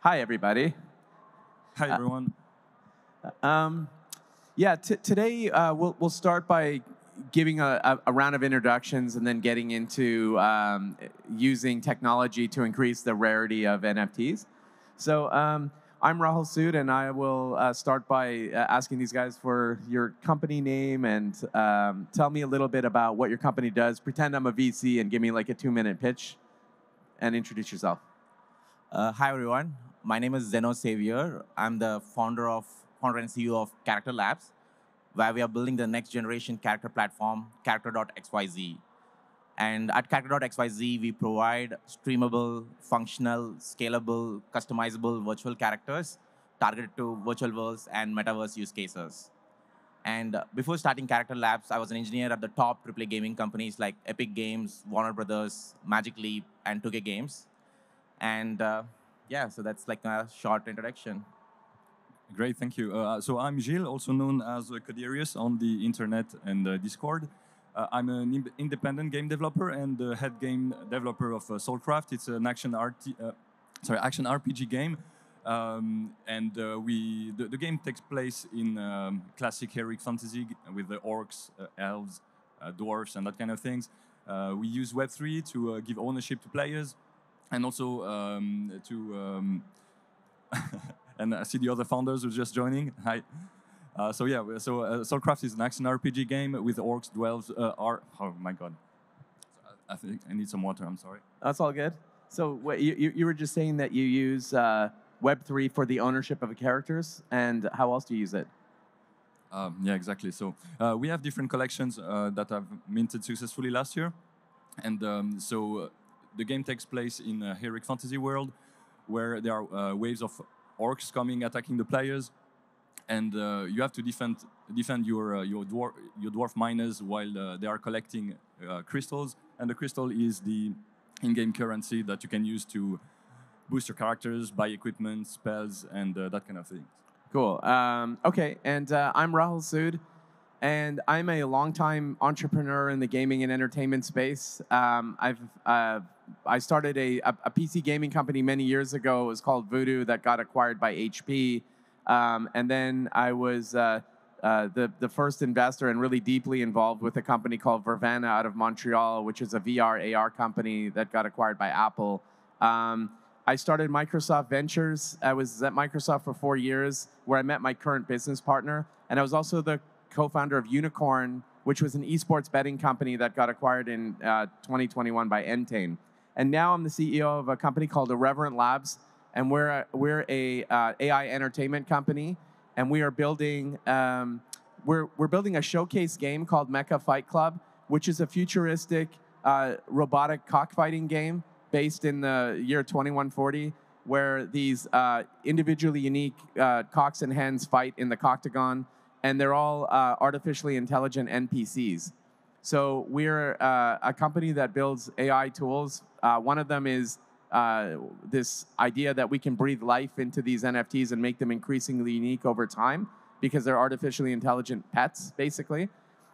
Hi, everybody. Hi, everyone. Yeah, today we'll start by giving a round of introductions and then getting into using technology to increase the rarity of NFTs. So I'm Rahul Sood, and I will start by asking these guys for your company name and tell me a little bit about what your company does. Pretend I'm a VC and give me like a 2-minute pitch and introduce yourself. Hi everyone, my name is Zeno Saviour. I'm the founder and CEO of Character Labs, where we are building the next generation character platform, Character.XYZ. And at Character.XYZ, we provide streamable, functional, scalable, customizable virtual characters targeted to virtual worlds and metaverse use cases. And before starting Character Labs, I was an engineer at the top AAA gaming companies like Epic Games, Warner Brothers, Magic Leap, and 2K Games. And yeah, so that's like a short introduction. Great, thank you. So I'm Gilles, also known as Coderius on the internet and Discord. I'm an independent game developer and the head game developer of Soulcraft. It's an action RPG game. The game takes place in classic heroic fantasy with the orcs, elves, dwarves, and that kind of things. We use Web3 to give ownership to players, and also and I see the other founders who are just joining. Hi. Soulcraft is an action RPG game with orcs, dwarves, oh my god. I think I need some water, I'm sorry. That's all good. So you were just saying that you use Web3 for the ownership of the characters, and how else do you use it? Yeah, exactly. So we have different collections that have minted successfully last year. And the game takes place in a heroic fantasy world where there are waves of orcs coming, attacking the players, and you have to defend your dwarf miners while they are collecting crystals, and the crystal is the in-game currency that you can use to boost your characters, buy equipment, spells, and that kind of thing. Cool. Okay, and I'm Rahul Sood, and I'm a longtime entrepreneur in the gaming and entertainment space. I started a PC gaming company many years ago. It was called Voodoo that got acquired by HP. And then I was the first investor and really deeply involved with a company called Vervana out of Montreal, which is a VR AR company that got acquired by Apple. I started Microsoft Ventures. I was at Microsoft for 4 years, where I met my current business partner. And I was also the co-founder of Unicorn, which was an esports betting company that got acquired in 2021 by Entain. And now I'm the CEO of a company called Irreverent Labs, and we're a AI entertainment company, and we are building we're building a showcase game called Mecha Fight Club, which is a futuristic robotic cockfighting game based in the year 2140, where these individually unique cocks and hens fight in the coctagon, and they're all artificially intelligent NPCs. So we're a company that builds AI tools. One of them is this idea that we can breathe life into these NFTs and make them increasingly unique over time because they're artificially intelligent pets, basically.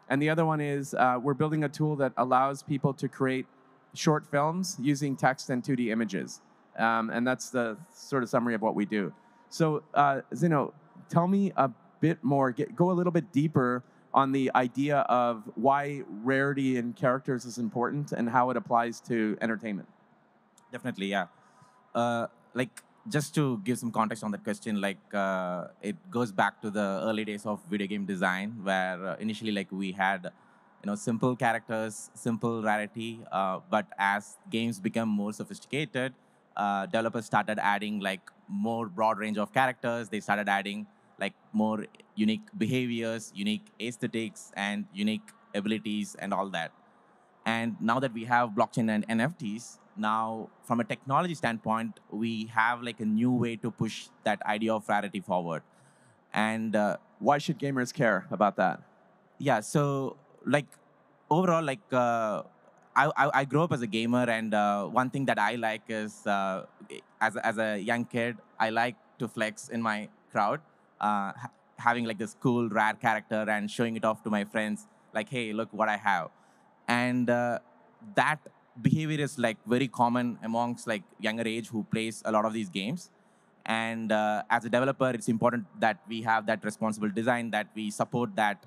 And the other one is we're building a tool that allows people to create short films using text and 2D images. And that's the sort of summary of what we do. So Zeno, tell me a bit more, go a little bit deeper on the idea of why rarity in characters is important and how it applies to entertainment. Definitely, yeah. Like, just to give some context on that question, like it goes back to the early days of video game design, where initially like we had simple characters, simple rarity, but as games become more sophisticated, developers started adding like more broad range of characters. They started adding like more unique behaviors, unique aesthetics, and unique abilities and all that. And now that we have blockchain and NFTs, now from a technology standpoint, we have like a new way to push that idea of rarity forward. And why should gamers care about that? Yeah, so like overall, like I grew up as a gamer, and one thing that I like is as a young kid, I like to flex in my crowd, having like this cool rare character and showing it off to my friends, like, hey, look what I have. And that behavior is like very common amongst like younger age who plays a lot of these games. And as a developer, it's important that we have that responsible design, that we support that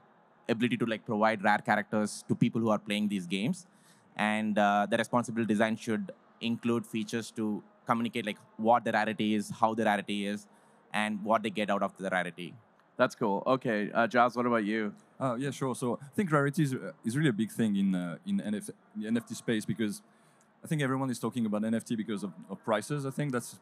ability to like provide rare characters to people who are playing these games. And the responsible design should include features to communicate like what the rarity is, how the rarity is, and what they get out of the rarity. That's cool. Okay, Giles, what about you? Yeah, sure. So I think rarity is really a big thing in the NFT space, because I think everyone is talking about NFT because of prices. I think that's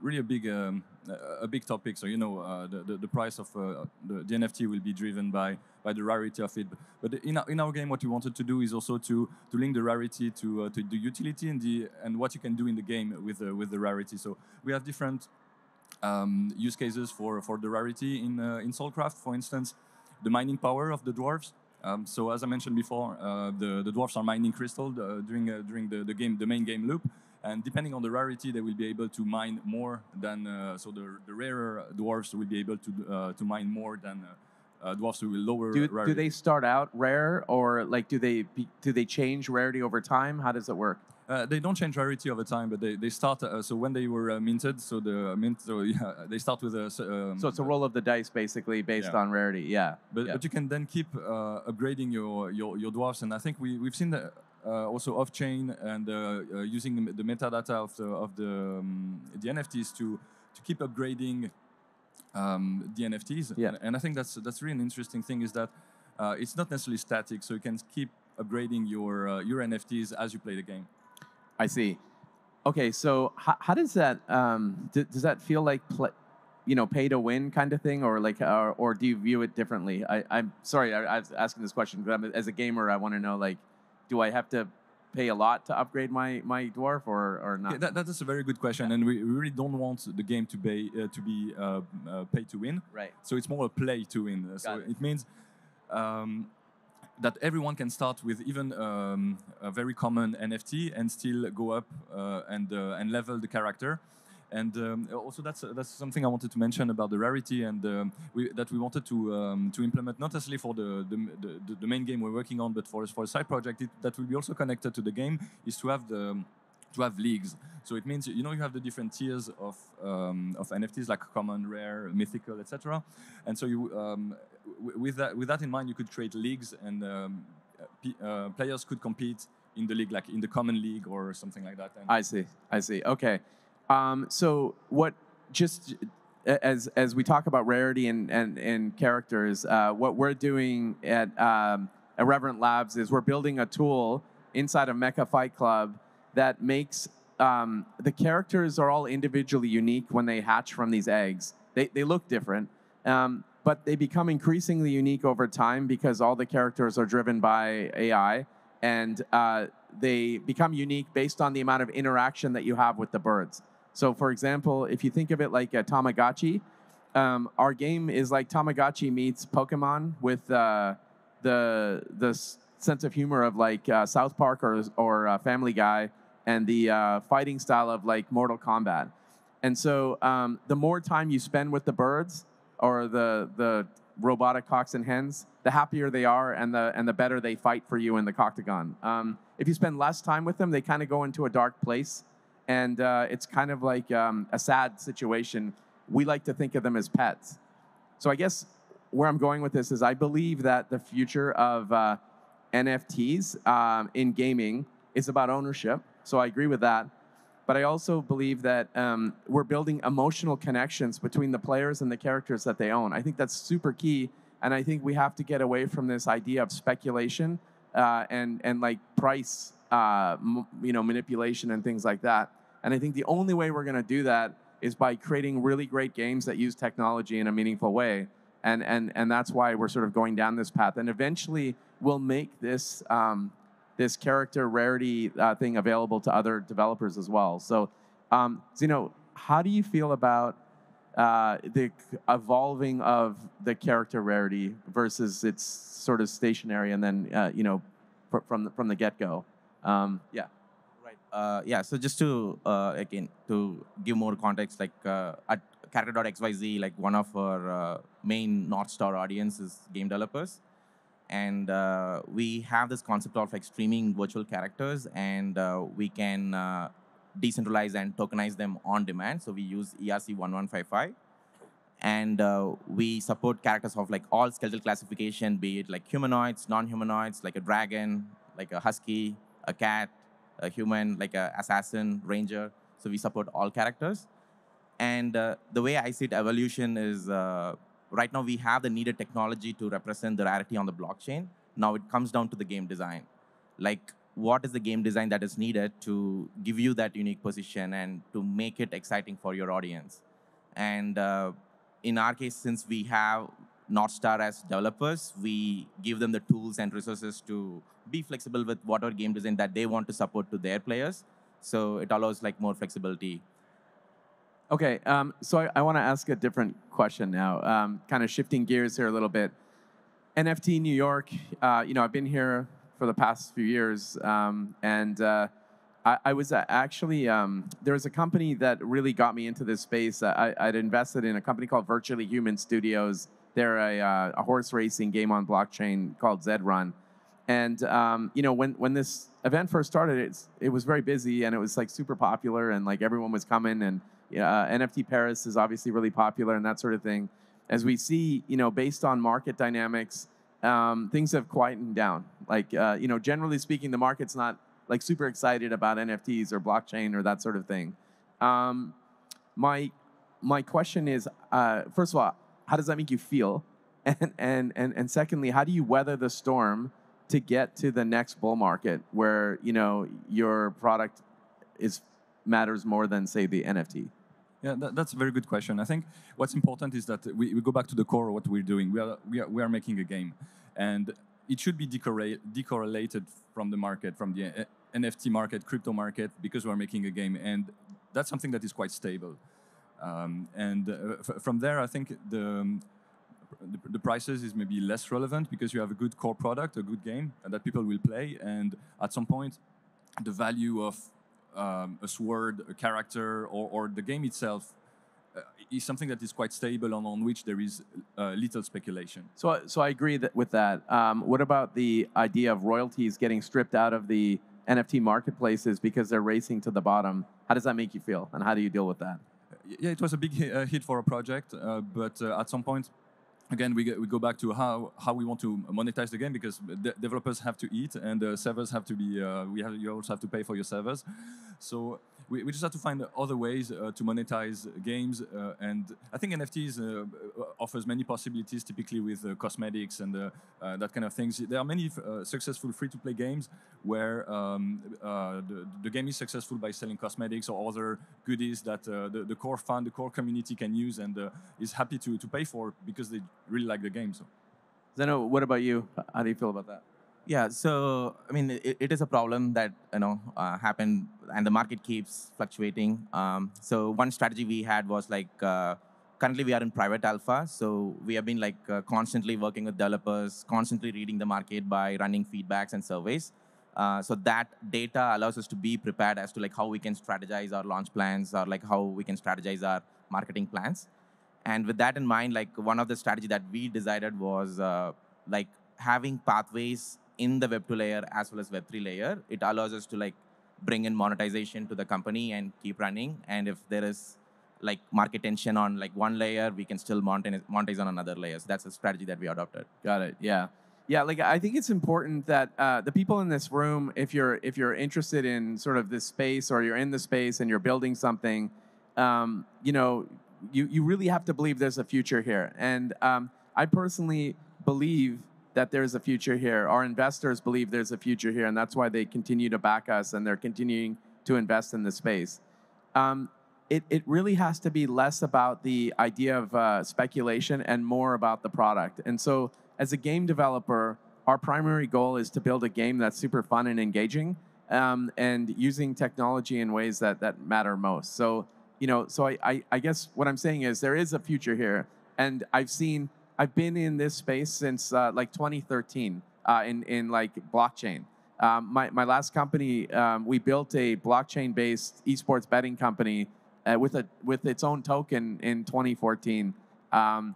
really a big topic. So the price of the NFT will be driven by the rarity of it. But in our game, what we wanted to do is also to link the rarity to the utility and what you can do in the game with the rarity. So we have different use cases for the rarity in Soulcraft. For instance, the mining power of the dwarves. So as I mentioned before, the dwarves are mining crystal during the main game loop, and depending on the rarity, they will be able to mine more than so the rarer dwarves will be able to mine more than dwarves who will lower rarity. Do they start out rare, or like do they change rarity over time? How does it work? They don't change rarity over time, but they start. So when they were minted, they start with a. So it's a roll of the dice, basically, based on rarity. Yeah. But you can then keep upgrading your dwarfs, and I think we've seen that also off chain and using the metadata of the NFTs to keep upgrading the NFTs. Yeah. And I think that's really an interesting thing, is that it's not necessarily static, so you can keep upgrading your NFTs as you play the game. I see. Okay, so how does that does that feel like pay to win kind of thing, or like or do you view it differently? I'm sorry, I was asking this question because as a gamer, I want to know, like, do I have to pay a lot to upgrade my dwarf or not? Yeah, that is a very good question, and we really don't want the game to be pay to win. Right. So it's more a play to win. So it means that everyone can start with even a very common NFT and still go up and level the character. And also that's something I wanted to mention about the rarity, and that we wanted to implement, not necessarily for the main game we're working on, but for a side project that will be also connected to the game, is to have leagues. So it means you have the different tiers of NFTs, like common, rare, mythical, etc. And so with that in mind, you could create leagues, and players could compete in the league, like in the common league or something like that. And I see. Okay. So what just as we talk about rarity and characters, what we're doing at Irreverent Labs is we're building a tool inside of Mecha Fight Club that makes the characters are all individually unique when they hatch from these eggs. They look different, but they become increasingly unique over time because all the characters are driven by AI, and they become unique based on the amount of interaction that you have with the birds. So, for example, if you think of it like a Tamagotchi, our game is like Tamagotchi meets Pokemon with the sense of humor of like South Park or Family Guy, and the fighting style of like Mortal Kombat. And so the more time you spend with the birds or the robotic cocks and hens, the happier they are, and the better they fight for you in the Coctagon. If you spend less time with them, they kind of go into a dark place, and it's kind of like a sad situation. We like to think of them as pets. So I guess where I'm going with this is I believe that the future of NFTs in gaming is about ownership. So I agree with that. But I also believe that we're building emotional connections between the players and the characters that they own. I think that's super key, and I think we have to get away from this idea of speculation and like price, manipulation and things like that. And I think the only way we're going to do that is by creating really great games that use technology in a meaningful way. And that's why we're sort of going down this path. And eventually, we'll make this this character rarity thing available to other developers as well. So, Zeno, how do you feel about the evolving of the character rarity versus its sort of stationary and then, from the get-go? Yeah. Right. So just to again to give more context, like at character.xyz, like one of our main North Star audience is game developers. And we have this concept of like streaming virtual characters, and we can decentralize and tokenize them on demand. So we use ERC1155. And we support characters of like all skeletal classification, be it like humanoids, non-humanoids, like a dragon, like a husky, a cat, a human, like a assassin, ranger. So we support all characters. And the way I see it, evolution is right now we have the needed technology to represent the rarity on the blockchain. Now it comes down to the game design. Like, what is the game design that is needed to give you that unique position and to make it exciting for your audience? And in our case, since we have North Star as developers, we give them the tools and resources to be flexible with whatever game design that they want to support to their players. So it allows like more flexibility. Okay, so I want to ask a different question now, kind of shifting gears here a little bit. NFT New York, I've been here for the past few years, and I was actually, there was a company that really got me into this space. I'd invested in a company called Virtually Human Studios. They're a horse racing game on blockchain called Zrun. And when this event first started, it was very busy and it was like super popular and like everyone was coming, and NFT Paris is obviously really popular and that sort of thing. As we see, based on market dynamics, things have quietened down. Like, generally speaking, the market's not like super excited about NFTs or blockchain or that sort of thing. My question is, first of all, how does that make you feel? And secondly, how do you weather the storm to get to the next bull market where your product matters more than, say, the NFT? Yeah, that's a very good question. I think what's important is that we go back to the core of what we're doing. We are making a game, and it should be decorrelated from the market, from the NFT market, crypto market, because we're making a game, and that's something that is quite stable. From there, I think the prices is maybe less relevant because you have a good core product, a good game, and that people will play, and at some point, the value of a sword, a character, or the game itself is something that is quite stable and on which there is little speculation. So I agree with that. What about the idea of royalties getting stripped out of the NFT marketplaces because they're racing to the bottom? How does that make you feel, and how do you deal with that? Yeah, it was a big hit for a project, but at some point, again, we go back to how we want to monetize the game, because developers have to eat and servers have to be. You also have to pay for your servers, so we just have to find other ways to monetize games. And I think NFTs offers many possibilities, typically with cosmetics and that kind of things. There are many successful free-to-play games where the game is successful by selling cosmetics or other goodies that the core fund, the core community can use and is happy to pay for because they really like the game. So, Zeno, what about you? How do you feel about that? Yeah, so I mean, it is a problem that happened, and the market keeps fluctuating. So one strategy we had was like, currently we are in private alpha, so we have been like constantly working with developers, constantly reading the market by running feedbacks and surveys. So that data allows us to be prepared as to like how we can strategize our launch plans or like how we can strategize our marketing plans. And with that in mind, like one of the strategy that we decided was like having pathways in the Web2 layer as well as Web3 layer. It allows us to like bring in monetization to the company and keep running. And if there is like market tension on like one layer, we can still monetize on another layer. So that's a strategy that we adopted. Got it. Yeah. Yeah, like I think it's important that the people in this room, if you're interested in sort of this space or you're in the space and you're building something, you really have to believe there's a future here. And I personally believe that there's a future here. Our investors believe there's a future here, and that's why they continue to back us and they're continuing to invest in the space. It really has to be less about the idea of speculation and more about the product. And so as a game developer, our primary goal is to build a game that's super fun and engaging and using technology in ways that matter most. So, I guess what I'm saying is there is a future here, and I've been in this space since like 2013 in like blockchain. My last company, we built a blockchain-based esports betting company with its own token in 2014, and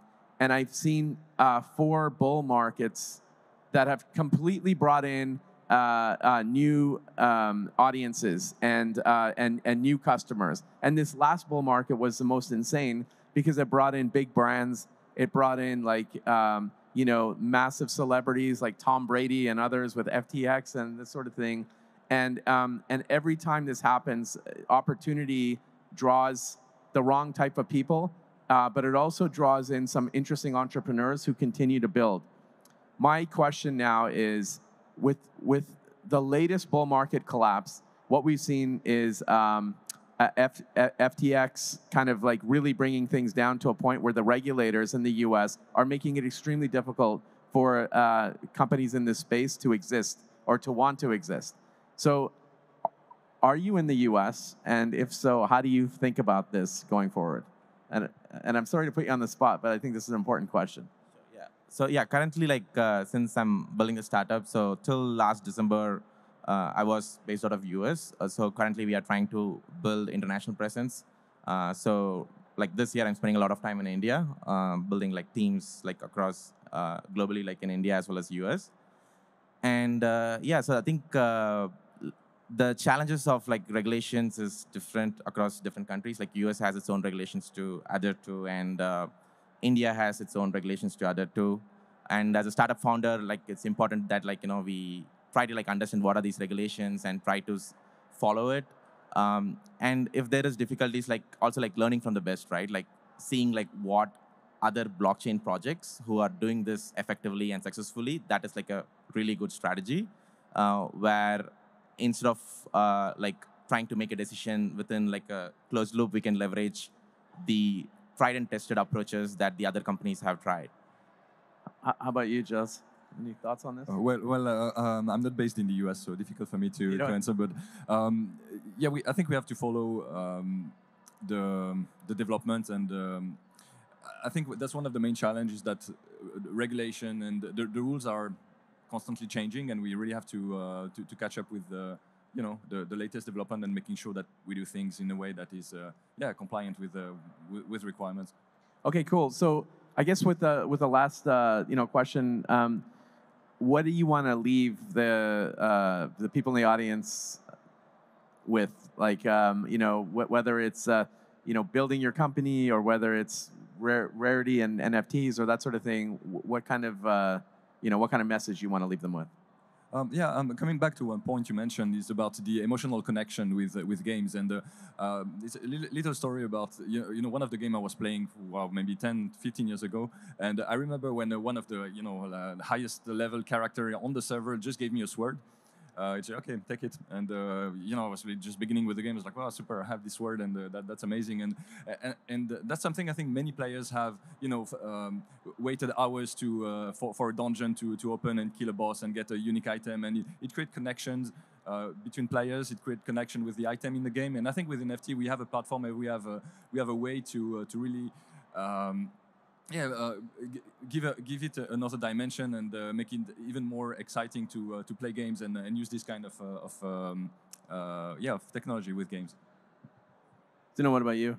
I've seen 4 bull markets that have completely brought in new audiences and new customers. And this last bull market was the most insane because it brought in big brands. It brought in massive celebrities like Tom Brady and others with FTX and this sort of thing. And every time this happens, opportunity draws the wrong type of people, but it also draws in some interesting entrepreneurs who continue to build. My question now is, with the latest bull market collapse, what we've seen is FTX kind of like really bringing things down to a point where the regulators in the US are making it extremely difficult for companies in this space to exist or to want to exist. So are you in the US? And if so, how do you think about this going forward? And I'm sorry to put you on the spot, but I think this is an important question. So yeah, currently, since I'm building a startup, so till last December, I was based out of US. So currently, we are trying to build international presence. So like this year, I'm spending a lot of time in India, building like teams like across globally, like in India as well as US. And yeah, so I think the challenges of like regulations is different across different countries. Like US has its own regulations to adhere to, and India has its own regulations to adhere to. And as a startup founder, like it's important that we try to like understand what are these regulations and try to follow it. And if there is difficulties, like also like learning from the best, right? Like seeing like what other blockchain projects who are doing this effectively and successfully, that is like a really good strategy where instead of like trying to make a decision within like a closed loop, we can leverage the tried and tested approaches that the other companies have tried. How about you, Gilles? Any thoughts on this? I'm not based in the US, so difficult for me to answer. But yeah, I think we have to follow the development, and I think that's one of the main challenges, that regulation and the rules are constantly changing, and we really have to catch up with the latest development and making sure that we do things in a way that is compliant with requirements. Okay, cool. So I guess with the last question, what do you want to leave the people in the audience with? Like whether it's building your company or whether it's Rarity and NFTs or that sort of thing. What kind of message you want to leave them with? Coming back to one point you mentioned is about the emotional connection with games, and it's a little story about one of the game I was playing maybe 10, 15 years ago, and I remember when one of the highest level character on the server just gave me a sword. It's like, okay, take it, and I was really just beginning with the game. I was like, wow, super, I have this word, and that's amazing, and that's something I think many players have, waited hours to for a dungeon to open and kill a boss and get a unique item, and it creates connections between players. It creates connection with the item in the game, and I think with NFT we have a platform where we have a way to really. Give it another dimension and make it even more exciting to play games and use this kind of technology with games. Zeno, what about you?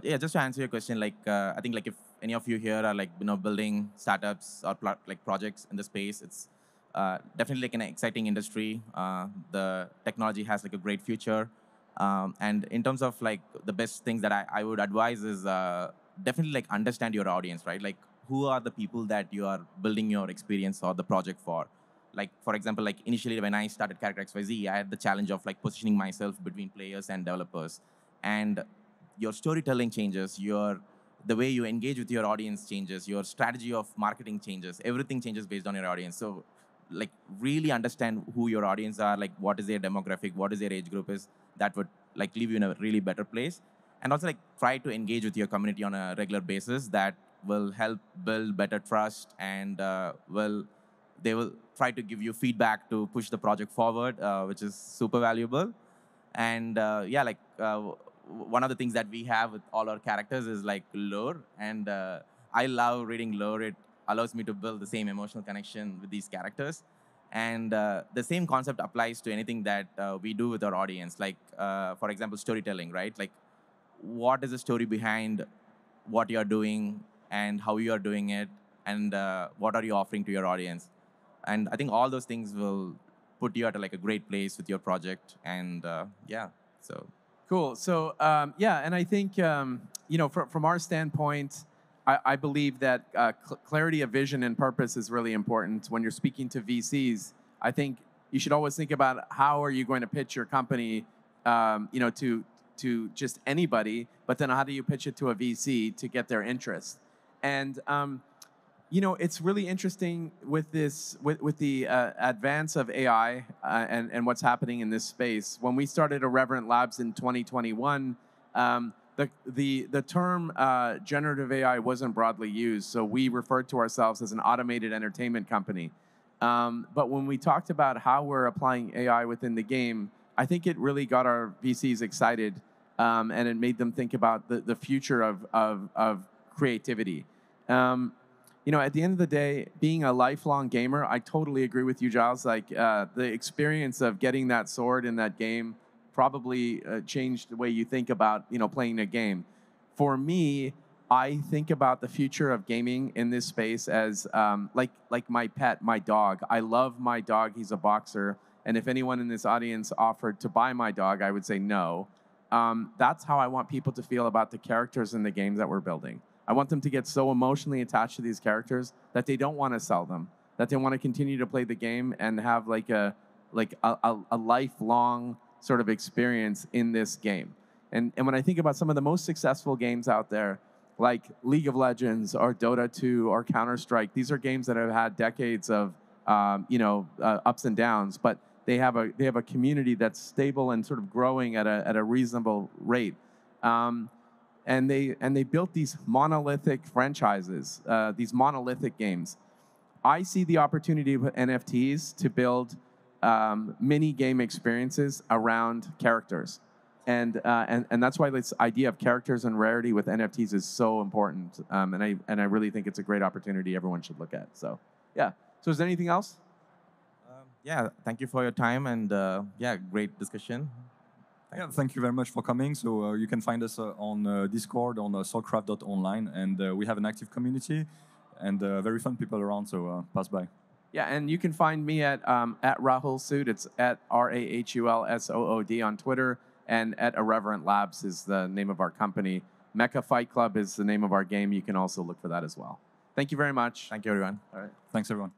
Just to answer your question, I think if any of you here are building startups or projects in the space, it's definitely like an exciting industry. The technology has like a great future, and in terms of like the best things that I would advise is. Definitely like understand your audience, right? Like who are the people that you are building your experience or the project for? Like for example, like initially when I started Character XYZ, I had the challenge of like positioning myself between players and developers. And your storytelling changes, the way you engage with your audience changes, your strategy of marketing changes, everything changes based on your audience. So like really understand who your audience are, like what is their demographic, what is their age group is, that would like leave you in a really better place. And also like try to engage with your community on a regular basis. That will help build better trust, and they will try to give you feedback to push the project forward, which is super valuable. And one of the things that we have with all our characters is like lore, and I love reading lore. It allows me to build the same emotional connection with these characters. And the same concept applies to anything that we do with our audience. Like, for example, storytelling, right? Like, what is the story behind what you're doing and how you're doing it, and what are you offering to your audience? And I think all those things will put you at like a great place with your project. And yeah, so. Cool. So yeah, and I think from our standpoint, I believe that clarity of vision and purpose is really important when you're speaking to VCs. I think you should always think about how are you going to pitch your company, to just anybody, but then how do you pitch it to a VC to get their interest? And it's really interesting with this, with the advance of AI and what's happening in this space. When we started Irreverent Labs in 2021, the term generative AI wasn't broadly used, so we referred to ourselves as an automated entertainment company. But when we talked about how we're applying AI within the game, I think it really got our VCs excited, and it made them think about the future of creativity. At the end of the day, being a lifelong gamer, I totally agree with you, Gilles. Like the experience of getting that sword in that game probably changed the way you think about playing a game. For me, I think about the future of gaming in this space as like my pet, my dog. I love my dog. He's a boxer, and if anyone in this audience offered to buy my dog, I would say no. That's how I want people to feel about the characters in the games that we're building. I want them to get so emotionally attached to these characters that they don't want to sell them, that they want to continue to play the game and have like a lifelong sort of experience in this game. And when I think about some of the most successful games out there, like League of Legends or Dota 2 or Counter-Strike, these are games that have had decades of ups and downs, but they have a community that's stable and sort of growing at a reasonable rate. And they built these monolithic franchises, these monolithic games. I see the opportunity with NFTs to build mini game experiences around characters, and that's why this idea of characters and rarity with NFTs is so important. And I really think it's a great opportunity everyone should look at. So yeah. So is there anything else? Yeah. Thank you for your time, and yeah, great discussion. Thank you very much for coming. So you can find us on Discord on soulcraft.online, and we have an active community and very fun people around, so pass by. Yeah, and you can find me at Rahul Sood. It's at RAHULSOOD on Twitter, and at Irreverent Labs is the name of our company. Mecha Fight Club is the name of our game. You can also look for that as well. Thank you very much. Thank you, everyone. All right. Thanks, everyone.